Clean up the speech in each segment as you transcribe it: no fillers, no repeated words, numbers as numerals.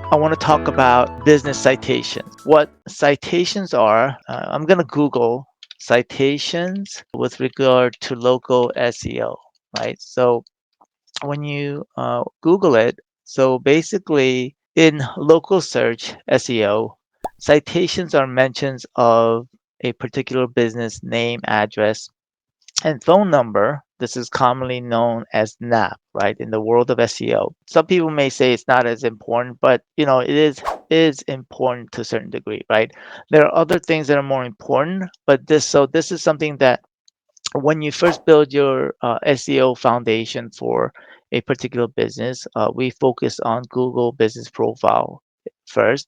I want to talk about business citations. What citations are, I'm going to Google citations with regard to local SEO, right? So when you Google it, so basically in local search SEO, citations are mentions of a particular business name, address, and phone number. This is commonly known as NAP, right? In the world of SEO. Some people may say it's not as important, but it is important to a certain degree, right? There are other things that are more important, but this is something that when you first build your SEO foundation for a particular business, we focus on Google Business Profile first.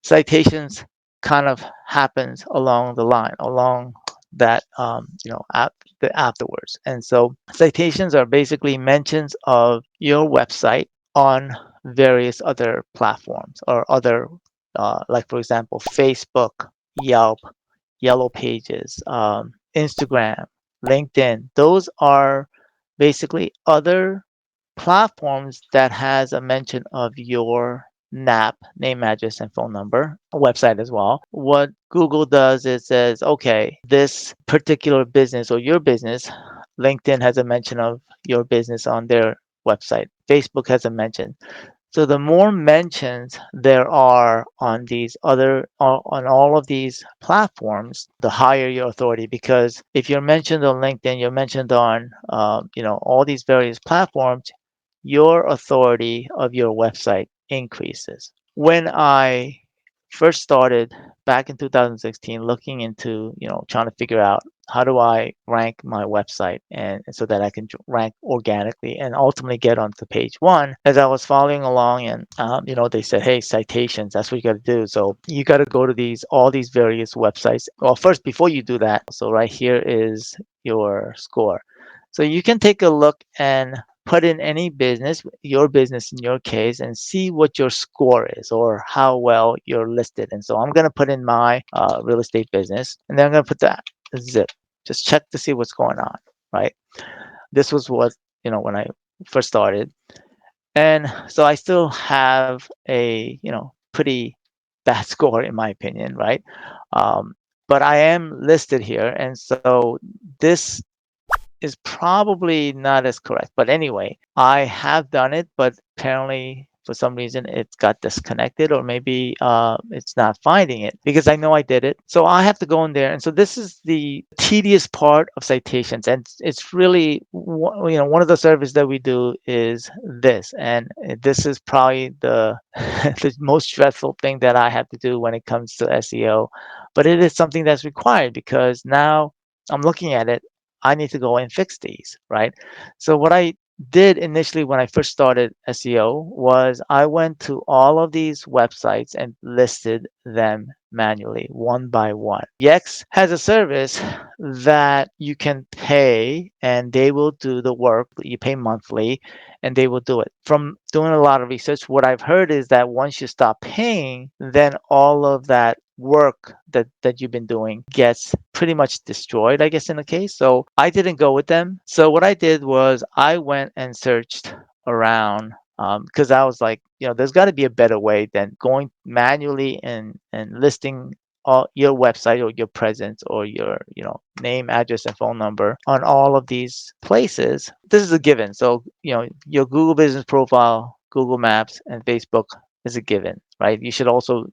Citations kind of happens along the line, along that afterwards. And so citations are basically mentions of your website on various other platforms or other, like for example, Facebook, Yelp, Yellow Pages, Instagram, LinkedIn. Those are basically other platforms that has a mention of your NAP, name, address, and phone number, a website as well. What Google does is says, okay, this particular business or your business, LinkedIn has a mention of your business on their website. Facebook has a mention. So the more mentions there are on these other on all of these platforms, the higher your authority. Because if you're mentioned on LinkedIn, you're mentioned on all these various platforms, your authority of your website increases. When I first started back in 2016 looking into, trying to figure out how do I rank my website and so that I can rank organically and ultimately get onto page one. As I was following along and, they said, hey, citations, that's what you got to do. So you got to go to all these various websites. Well, first, before you do that, so right here is your score. So you can take a look and put in any business, your business in your case, and see what your score is or how well you're listed. And so I'm going to put in my real estate business, and then I'm going to put that zip. Just check to see what's going on, right? This was what, when I first started. And so I still have a, pretty bad score in my opinion, right? But I am listed here. And so this is probably not as correct. But anyway, I have done it, but apparently for some reason it got disconnected, or maybe it's not finding it because I know I did it. So I have to go in there. And so this is the tedious part of citations. And it's really, one of the services that we do is this. And this is probably the, the most stressful thing that I have to do when it comes to SEO. But it is something that's required because now I'm looking at it. I need to go and fix these, right? So what I did initially when I first started SEO was I went to all of these websites and listed them manually, one by one. Yext has a service that you can pay and they will do the work. You pay monthly and they will do it. From doing a lot of research, what I've heard is that once you stop paying, then all of that work that you've been doing gets pretty much destroyed, I guess, in the case. So I didn't go with them. So what I did was I went and searched around because I was like, there's got to be a better way than going manually and listing all your website or your presence or your name, address, and phone number on all of these places. This is a given. So your Google Business Profile, Google Maps, and Facebook is a given, right? You should also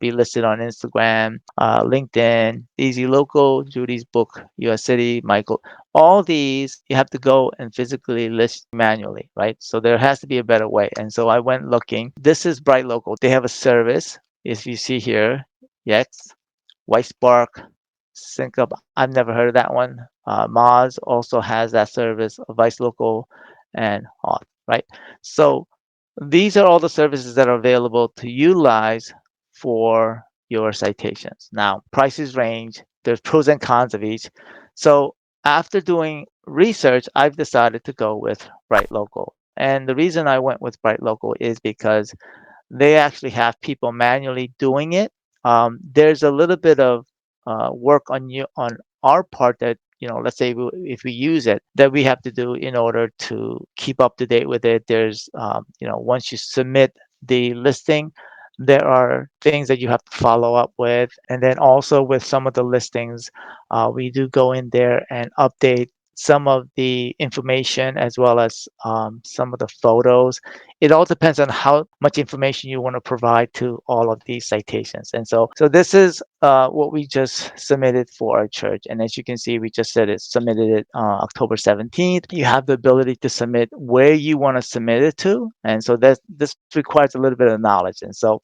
be listed on Instagram, LinkedIn, Easy Local, Judy's Book, US City, Michael. All these you have to go and physically list manually, right? So there has to be a better way. And so I went looking. This is Bright Local. They have a service. If you see here, yes, White Spark, Sync Up. I've never heard of that one. Moz also has that service, Vice Local, and Auth, right? So these are all the services that are available to utilize for your citations. Now, prices range. There's pros and cons of each. So after doing research, I've decided to go with Bright Local. And the reason I went with Bright Local is because they actually have people manually doing it. There's a little bit of work on our part that let's say if we use it, that we have to do in order to keep up to date with it. There's once you submit the listing, there are things that you have to follow up with. And then also with some of the listings, we do go in there and update some of the information as well as some of the photos. It all depends on how much information you want to provide to all of these citations. And so this is what we just submitted for our church. And as you can see, we just said it submitted it October 17th. You have the ability to submit where you want to submit it to. And so this requires a little bit of knowledge. And so,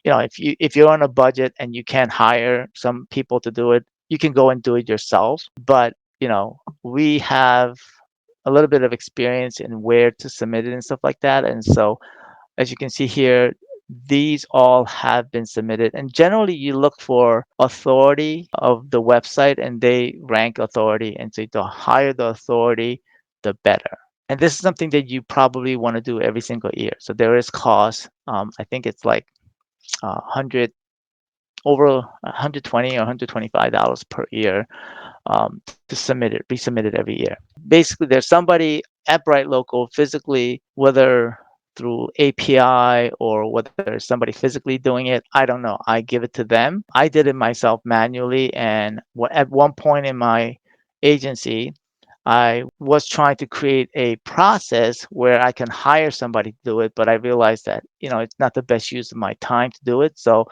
if you're on a budget and you can't hire some people to do it, you can go and do it yourself. But we have a little bit of experience in where to submit it and stuff like that. And so, as you can see here, these all have been submitted. And generally, you look for authority of the website, and they rank authority. And so, the higher the authority, the better. And this is something that you probably want to do every single year. So there is cost. I think it's like 100 over 120 or $125 per year to submit it, be submitted every year. Basically, there's somebody at Bright Local physically, whether through API or whether it's somebody physically doing it, I don't know. I give it to them. I did it myself manually, and at one point in my agency, I was trying to create a process where I can hire somebody to do it, but I realized that, it's not the best use of my time to do it. So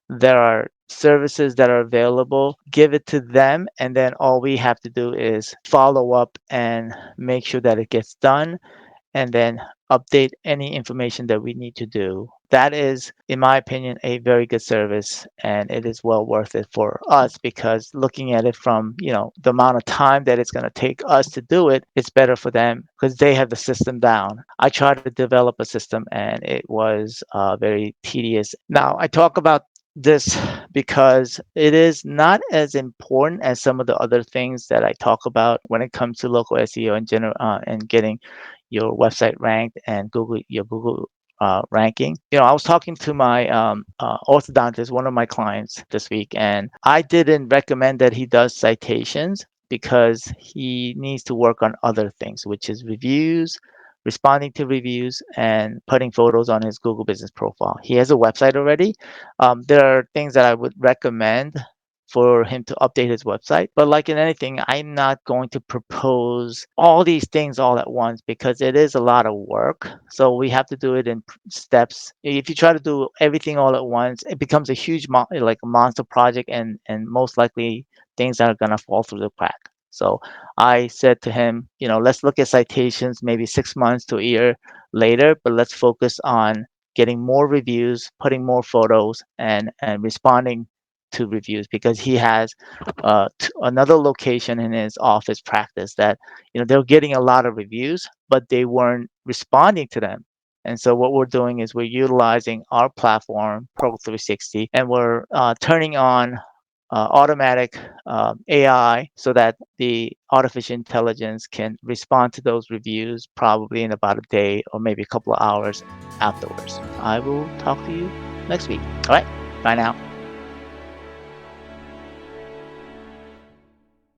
there are services that are available, give it to them, and then all we have to do is follow up and make sure that it gets done, and then update any information that we need to do. That is, in my opinion, a very good service, and it is well worth it for us because looking at it from, the amount of time that it's going to take us to do it, it's better for them because they have the system down. I tried to develop a system and it was very tedious. Now, I talk about this because it is not as important as some of the other things that I talk about when it comes to local SEO in general, and getting your website ranked and your Google ranking. I was talking to my orthodontist, one of my clients this week, and I didn't recommend that he does citations because he needs to work on other things, which is reviews, responding to reviews, and putting photos on his Google business profile. He has a website already. There are things that I would recommend for him to update his website. But like in anything, I'm not going to propose all these things all at once because it is a lot of work. So we have to do it in steps. If you try to do everything all at once, it becomes a huge, like a monster project, and most likely things are gonna fall through the crack. So I said to him, let's look at citations maybe 6 months to a year later, but let's focus on getting more reviews, putting more photos, and responding to reviews because he has another location in his office practice that they're getting a lot of reviews, but they weren't responding to them. And so what we're doing is we're utilizing our platform, Pro 360, and we're turning on automatic AI so that the artificial intelligence can respond to those reviews probably in about a day or maybe a couple of hours afterwards. I will talk to you next week. All right. Bye now.